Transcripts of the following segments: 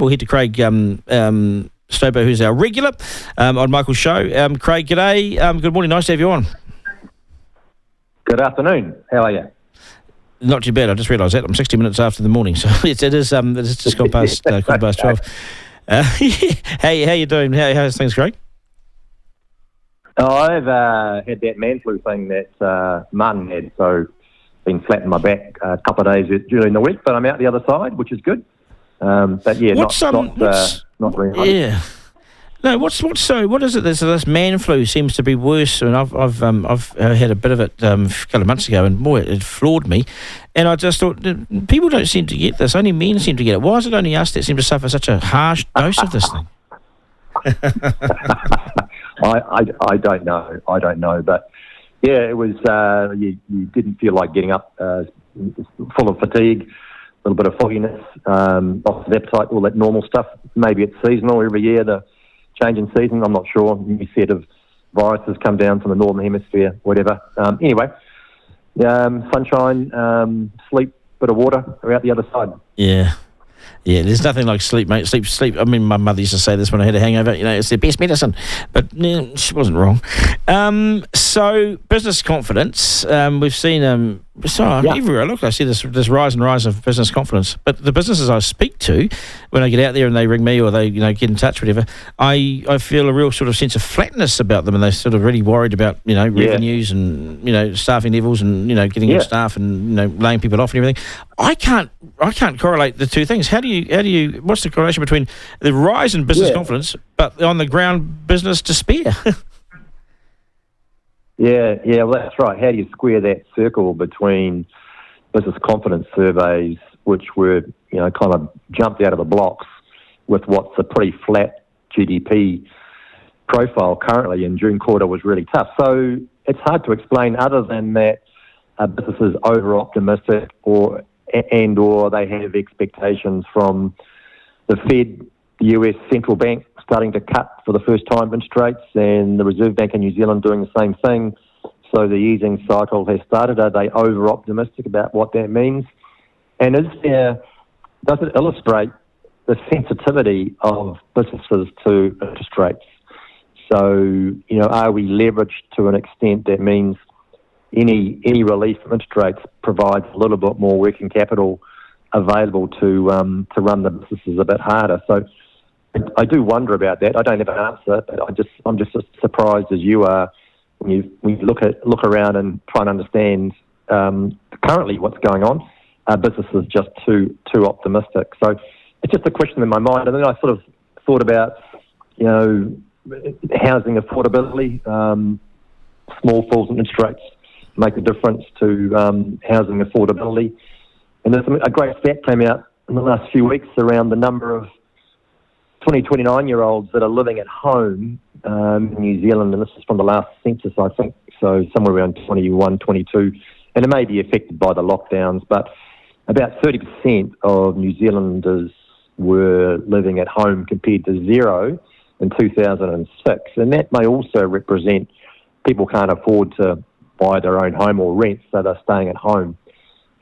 We'll head to Craig Stobo, who's our regular on Michael's show. Craig, g'day. Good morning. Nice to have you on. Good afternoon. How are you? Not too bad. I just realised that I'm 60 minutes after the morning, so it is just gone past 12. How you doing? How's things, Craig? I've had that man flu thing that Martin had, so been flat in my back a couple of days during the week, but I'm out the other side, which is good. But yeah, not very much. Yeah. No, what is it? This man flu seems to be worse, and I've had a bit of it a couple of months ago, and boy, it floored me. And I just thought, people don't seem to get this. Only men seem to get it. Why is it only us that seem to suffer such a harsh dose of this thing? I don't know. But yeah, it was. You didn't feel like getting up, full of fatigue, a little bit of fogginess, loss of appetite, all that normal stuff. Maybe it's seasonal every year. The change in season, I'm not sure. New set of viruses come down from the northern hemisphere, whatever. Anyway, sunshine, sleep, bit of water, we're out the other side. Yeah, there's nothing like sleep, mate. Sleep. I mean, my mother used to say this when I had a hangover. It's the best medicine. But she wasn't wrong. So business confidence. We've seen everywhere I look, I see this rise and rise of business confidence. But the businesses I speak to, when I get out there and they ring me or they get in touch, whatever, I feel a real sort of sense of flatness about them, and they're sort of really worried about revenues and staffing levels and getting in staff and laying people off and everything. I can't correlate the two things. How do you? What's the correlation between the rise in business confidence, but on the ground business despair? Yeah, well, that's right. How do you square that circle between business confidence surveys, which were, kind of jumped out of the blocks, with what's a pretty flat GDP profile currently, and June quarter was really tough. So it's hard to explain other than that businesses over-optimistic or they have expectations from the Fed, the US Central Bank, starting to cut for the first time interest rates, and the Reserve Bank in New Zealand doing the same thing. So the easing cycle has started. Are they over-optimistic about what that means? And does it illustrate the sensitivity of businesses to interest rates? So, are we leveraged to an extent that means any relief from interest rates provides a little bit more working capital available to run the businesses a bit harder? So I do wonder about that. I don't have an answer, but I'm just as surprised as you are when you look around and try and understand currently what's going on. Business is just too optimistic. So it's just a question in my mind. And then I sort of thought about housing affordability. Small falls in interest rates make a difference to housing affordability. And there's a great stat came out in the last few weeks around the number of 29-year-olds that are living at home in New Zealand, and this is from the last census, I think, so somewhere around 21, 22, and it may be affected by the lockdowns, but about 30% of New Zealanders were living at home compared to 0 in 2006, and that may also represent people can't afford to buy their own home or rent, so they're staying at home.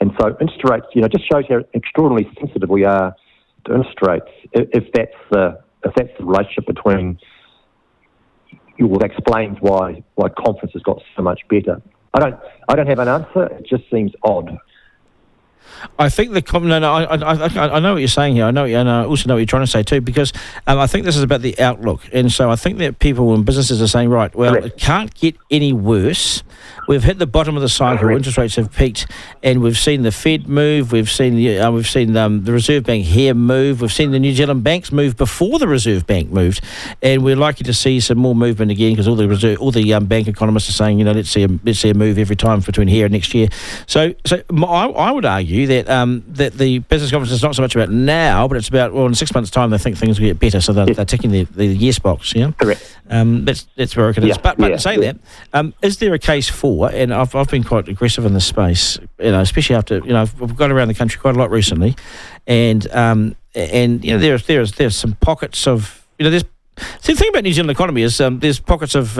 And so interest rates, just shows how extraordinarily sensitive we are to interest rates. If that's the relationship between, that explains why confidence has got so much better. I don't have an answer. It just seems odd. I think I know what you're saying here. And I also know what you're trying to say too, because I think this is about the outlook. And so I think that people and businesses are saying, right, well, Correct. It can't get any worse. We've hit the bottom of the cycle. Correct. Interest rates have peaked, and we've seen the Fed move. We've seen the Reserve Bank here move. We've seen the New Zealand banks move before the Reserve Bank moved, and we're likely to see some more movement again because all the bank economists are saying, let's see a move every time between here and next year. So I would argue that the business confidence is not so much about now, but it's about, in 6 months' time they think things will get better, so they're ticking the yes box. Correct. That's where it is. But saying that, is there a case for? And I've been quite aggressive in this space, especially after I've gone around the country quite a lot recently, and there's some pockets of there's See, the thing about New Zealand economy is there's pockets of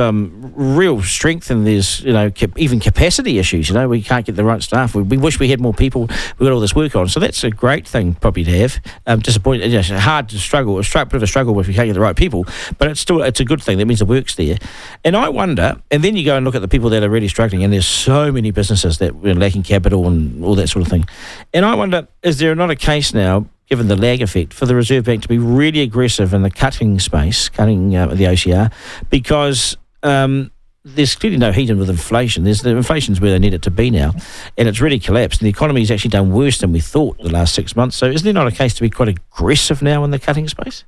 real strength, and there's even capacity issues. We can't get the right staff. We wish we had more people. We've got all this work on, so that's a great thing probably to have. Disappointing, it's hard to struggle. It's a bit of a struggle if you can't get the right people, but it's a good thing. That means the work's there. And I wonder, and then you go and look at the people that are really struggling, and there's so many businesses that are lacking capital and all that sort of thing. And I wonder, is there not a case now, given the lag effect, for the Reserve Bank to be really aggressive in the cutting space, cutting the OCR, because there's clearly no heat in with inflation. The inflation's where they need it to be now, and it's really collapsed, and the economy's actually done worse than we thought the last 6 months. So isn't there not a case to be quite aggressive now in the cutting space?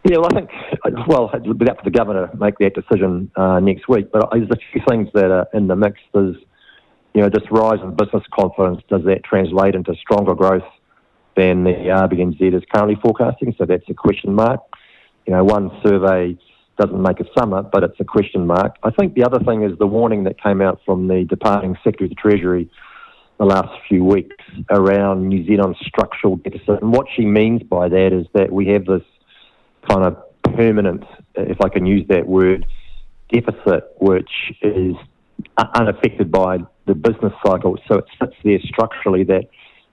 Yeah, well, I think, it'll be up to the governor to make that decision next week, but there's a few things that are in the mix. There's this rise in business confidence, does that translate into stronger growth than the RBNZ is currently forecasting? So that's a question mark. One survey doesn't make a summer, but it's a question mark. I think the other thing is the warning that came out from the departing Secretary of the Treasury the last few weeks around New Zealand's structural deficit. And what she means by that is that we have this kind of permanent, if I can use that word, deficit, which is unaffected by the business cycle, so it sits there structurally that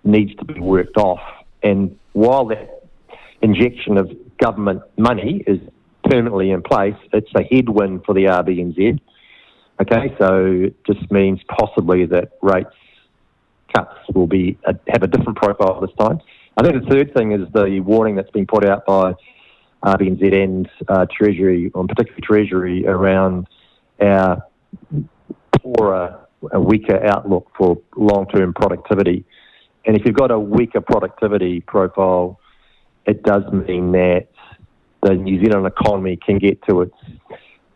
needs to be worked off. And while that injection of government money is permanently in place, it's a headwind for the RBNZ. Okay, so it just means possibly that rates cuts will have a different profile this time. I think the third thing is the warning that's been put out by RBNZ and Treasury, particularly Treasury, around our poorer, a weaker outlook for long-term productivity. And if you've got a weaker productivity profile, it does mean that the New Zealand economy can get to its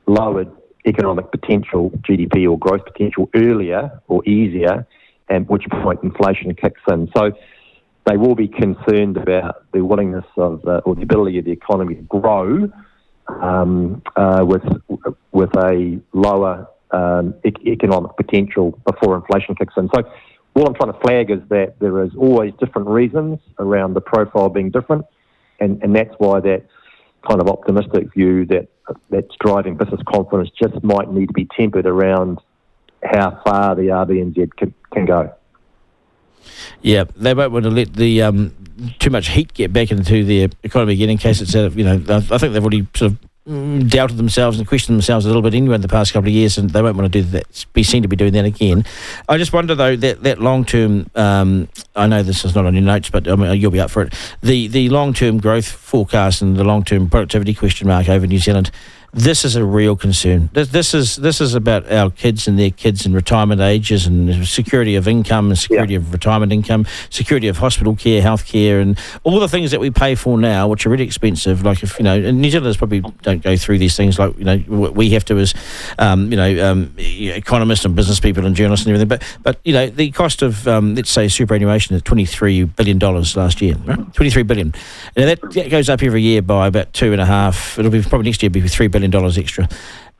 lowered economic potential, GDP or growth potential, earlier or easier, at which point inflation kicks in. So they will be concerned about the willingness of or the ability of the economy to grow with a lower economic potential before inflation kicks in. So all I'm trying to flag is that there is always different reasons around the profile being different, and that's why that kind of optimistic view that's driving business confidence just might need to be tempered around how far the RBNZ can go. Yeah, they won't want to let the too much heat get back into their economy again, in case it's I think they've already sort of doubted themselves and questioned themselves a little bit anyway in the past couple of years, and they won't want to do that. Be seen to be doing that again. I just wonder though that long term. I know this is not on your notes, but you'll be up for it. The long term growth forecast and the long term productivity question mark over New Zealand. This is a real concern. This is about our kids and their kids and retirement ages and security of income and security of retirement income, security of hospital care, health care, and all the things that we pay for now, which are really expensive. Like and New Zealanders probably don't go through these things like we have to as economists and business people and journalists and everything. But the cost of let's say superannuation is $23 billion last year, right? $23 billion. Now that goes up every year by about 2.5. It'll be probably next year be $3 billion extra.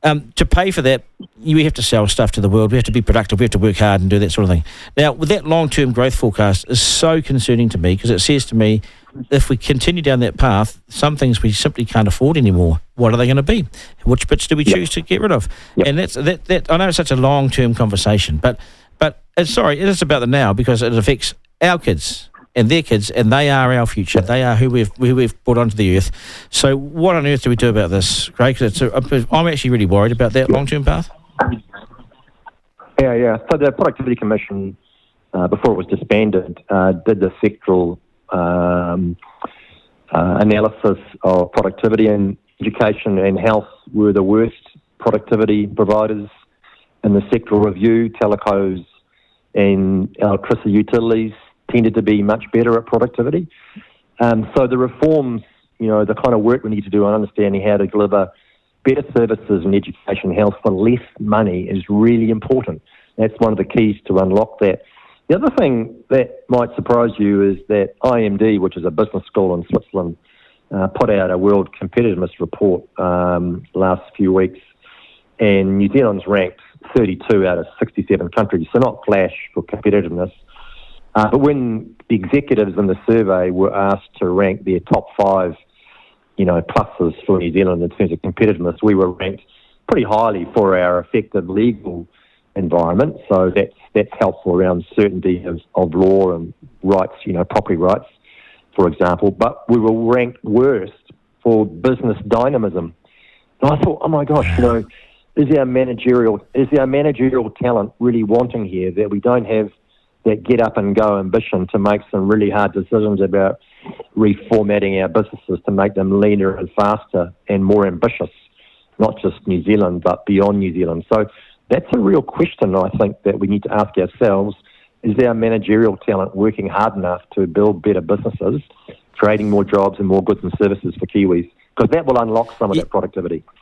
To pay for that, we have to sell stuff to the world. We have to be productive. We have to work hard and do that sort of thing. Now, with that long-term growth forecast is so concerning to me, because it says to me, if we continue down that path, some things we simply can't afford anymore. What are they going to be? Which bits do we choose to get rid of? And that's that. I know it's such a long-term conversation, but it is about the now, because it affects our kids and their kids, and they are our future. They are who we've brought onto the earth. So what on earth do we do about this, Craig? I'm actually really worried about that long-term path. Yeah. So the Productivity Commission, before it was disbanded, did the sectoral analysis of productivity, and education and health were the worst productivity providers in the sectoral review. Telcos and electricity utilities tended to be much better at productivity. So the reforms, the kind of work we need to do on understanding how to deliver better services in education and health for less money is really important. That's one of the keys to unlock that. The other thing that might surprise you is that IMD, which is a business school in Switzerland, put out a world competitiveness report last few weeks, and New Zealand's ranked 32 out of 67 countries, so not flash for competitiveness. But when the executives in the survey were asked to rank their top 5 pluses for New Zealand in terms of competitiveness. We were ranked pretty highly for our effective legal environment, so that's helpful around certainty of law and rights, property rights, for example. But we were ranked worst for business dynamism. And I thought, oh my gosh, is our managerial talent really wanting here, that we don't have that get up and go ambition to make some really hard decisions about reformatting our businesses to make them leaner and faster and more ambitious, not just New Zealand, but beyond New Zealand. So that's a real question, I think, that we need to ask ourselves. Is our managerial talent working hard enough to build better businesses, creating more jobs and more goods and services for Kiwis? Because that will unlock some of that productivity.